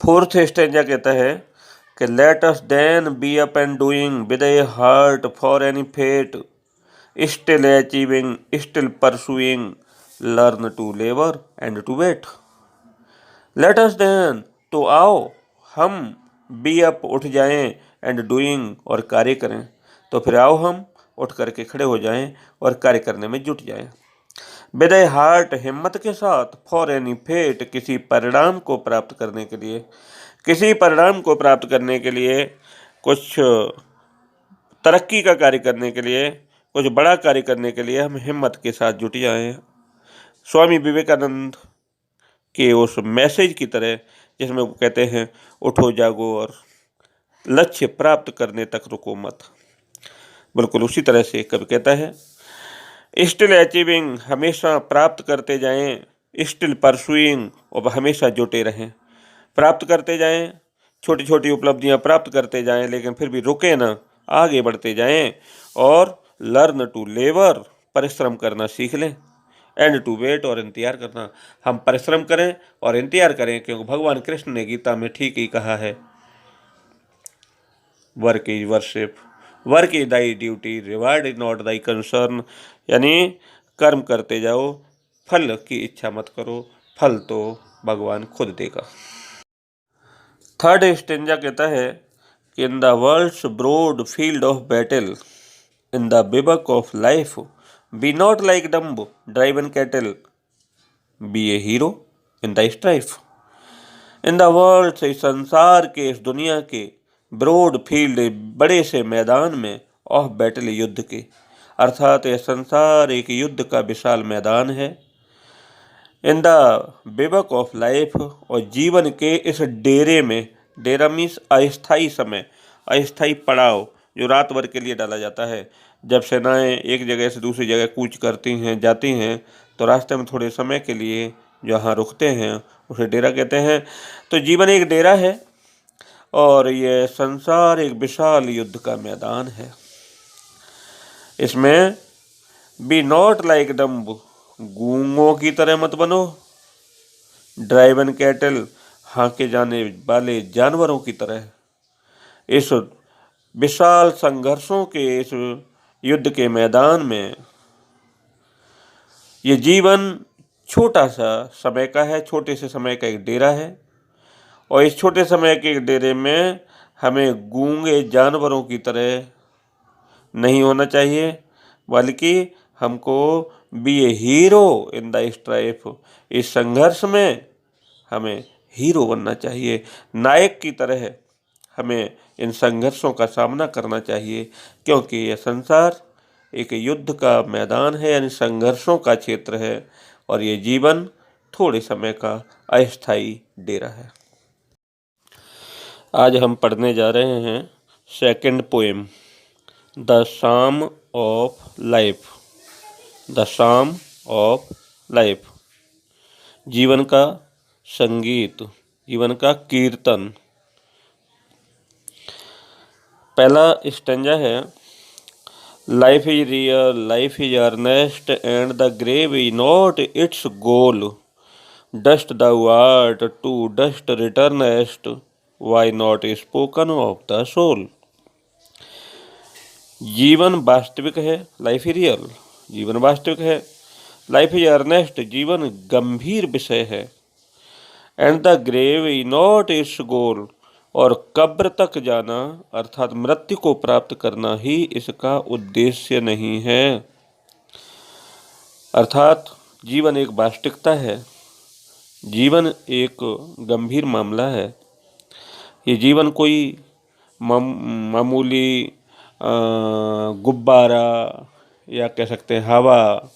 Fourth stanza कहता है कि let us then be up and doing with a heart for any fate, still achieving, still pursuing, learn to labour and to wait. Let us then, तो आओ हम, be up, उठ जाएं, and doing, और कार्य करें। तो फिर आओ हम उठ करके खड़े हो जाएं और कार्य करने में जुट जाएं। विद ए हार्ट, हिम्मत के साथ, फॉर एनी फेट, किसी परिणाम को प्राप्त करने के लिए, किसी परिणाम को प्राप्त करने के लिए, कुछ तरक्की का कार्य करने के लिए, कुछ बड़ा कार्य करने के लिए हम हिम्मत के साथ जुट जाएं। स्वामी विवेकानंद के उस मैसेज की तरह जिसमें वो कहते हैं उठो जागो और लक्ष्य प्राप्त करने तक रुको मत, बिल्कुल उसी तरह से कवि कहता है स्टिल अचीविंग, हमेशा प्राप्त करते जाएं, स्टिल परसुइंग, और हमेशा जुटे रहें, प्राप्त करते जाएं, छोटी छोटी उपलब्धियां प्राप्त करते जाएं, लेकिन फिर भी रुके ना, आगे बढ़ते जाएं। और लर्न टू लेबर, परिश्रम करना सीख लें, एंड टू वेट, और इंतजार करना। हम परिश्रम करें और इंतजार करें, क्योंकि भगवान कृष्ण ने गीता में ठीक ही कहा है, work is worship, work is thy duty, reward is not thy concern, यानी कर्म करते जाओ, फल की इच्छा मत करो, फल तो भगवान खुद देगा। थर्ड स्टेंजा कहता है कि in the world's broad field of battle, in the bivouac of life, be not like dumb driven cattle, be a hero in the strife. In the world, इस संसार के, इस दुनिया के, ब्रॉड फील्ड, बड़े से मैदान में, ऑफ बैटल, युद्ध के, अर्थात यह संसार एक युद्ध का विशाल मैदान है। इन द बिबक ऑफ लाइफ, और जीवन के इस डेरे में, डेरा मीन्स अस्थाई समय, अस्थाई पड़ाव, जो रात भर के लिए डाला जाता है। जब सेनाएं एक जगह से दूसरी जगह कूच करती हैं, जाती हैं, तो रास्ते में थोड़े समय के लिए जहाँ रुकते हैं उसे डेरा कहते हैं। तो जीवन एक डेरा है और ये संसार एक विशाल युद्ध का मैदान है। इसमें बी नॉट लाइक डम्ब, गूंगों की तरह मत बनो, ड्राइवन कैटल, हांके जाने वाले जानवरों की तरह। इस विशाल संघर्षों के इस युद्ध के मैदान में ये जीवन छोटा सा समय का है, छोटे से समय का एक डेरा है, और इस छोटे समय के एक डेरे में हमें गूंगे जानवरों की तरह नहीं होना चाहिए, बल्कि हमको be a hero in the strife, इस संघर्ष में हमें हीरो बनना चाहिए, नायक की तरह हमें इन संघर्षों का सामना करना चाहिए, क्योंकि यह संसार एक युद्ध का मैदान है, यानी संघर्षों का क्षेत्र है, और ये जीवन थोड़े समय का अस्थाई डेरा है। आज हम पढ़ने जा रहे हैं second poem, the psalm of life. The psalm of life, जीवन का संगीत, जीवन का कीर्तन। पहला स्टेंजा है life is real, life is earnest, and the grave is not its goal, dust thou art, to dust returnest, why not spoken of the soul। जीवन वास्तविक है, लाइफ इज रियल, जीवन वास्तविक है, लाइफ इज अर्नेस्ट, जीवन गंभीर विषय है, and the grave is not its goal, और कब्र तक जाना अर्थात मृत्यु को प्राप्त करना ही इसका उद्देश्य नहीं है। अर्थात जीवन एक वास्तविकता है, जीवन एक गंभीर मामला है। ये जीवन कोई मामूली गुब्बारा, या कह सकते हैं हवा,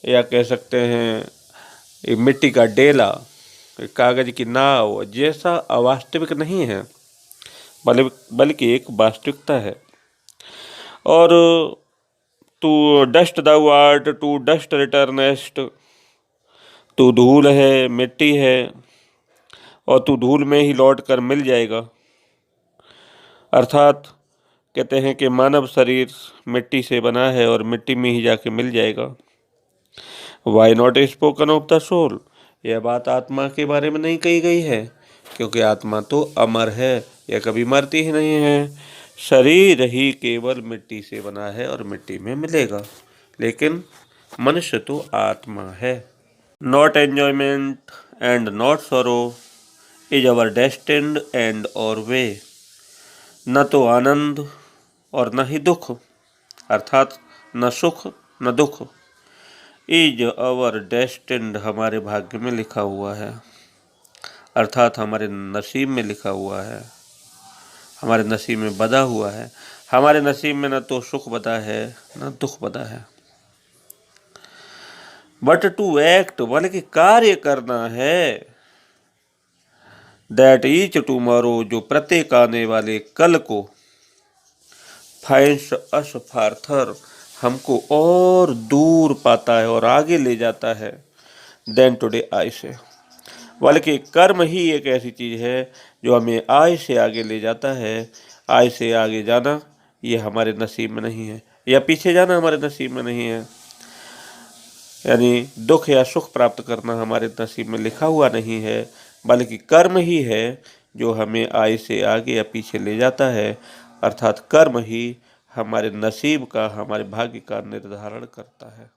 या कह सकते हैं एक मिट्टी का डेला, कागज की नाव जैसा अवास्तविक नहीं है, बल्कि एक वास्तविकता है। और तू dust thou art, to dust returnest, तू धूल है, मिट्टी है, और तू धूल में ही लौट कर मिल जाएगा। अर्थात कहते हैं कि मानव शरीर मिट्टी से बना है और मिट्टी में ही जाके मिल जाएगा। Why not spoken of the soul, यह बात आत्मा के बारे में नहीं कही गई है, क्योंकि आत्मा तो अमर है, यह कभी मरती ही नहीं है। शरीर ही केवल मिट्टी से बना है और मिट्टी में मिलेगा, लेकिन मनुष्य तो आत्मा है। Not enjoyment and not sorrow is our destined and और वे। न तो आनंद और न ही दुख, अर्थात न सुख न दुख। इज अवर डेस्टिन्ड हमारे भाग्य में लिखा हुआ है, अर्थात हमारे नसीब में लिखा हुआ है, हमारे नसीब में बधा हुआ है। हमारे नसीब में न तो सुख बधा है न दुख बधा है। बट टू एक्ट, बल्कि कार्य करना है। दैट ईच टुमारो, जो प्रत्येक आने वाले कल को। फाइंड्स अस फार्थर, हमको और दूर पाता है और आगे ले जाता है। देन टुडे आई से, बल्कि कर्म ही एक ऐसी चीज़ है जो हमें आय से आगे ले जाता है। आय से आगे जाना ये हमारे नसीब में नहीं है, या पीछे जाना हमारे नसीब में नहीं है। यानी दुख या सुख प्राप्त करना हमारे नसीब में लिखा हुआ नहीं है, बल्कि कर्म ही है जो हमें आय से आगे या पीछे ले जाता है। अर्थात कर्म ही हमारे नसीब का, हमारे भाग्य का निर्धारण करता है।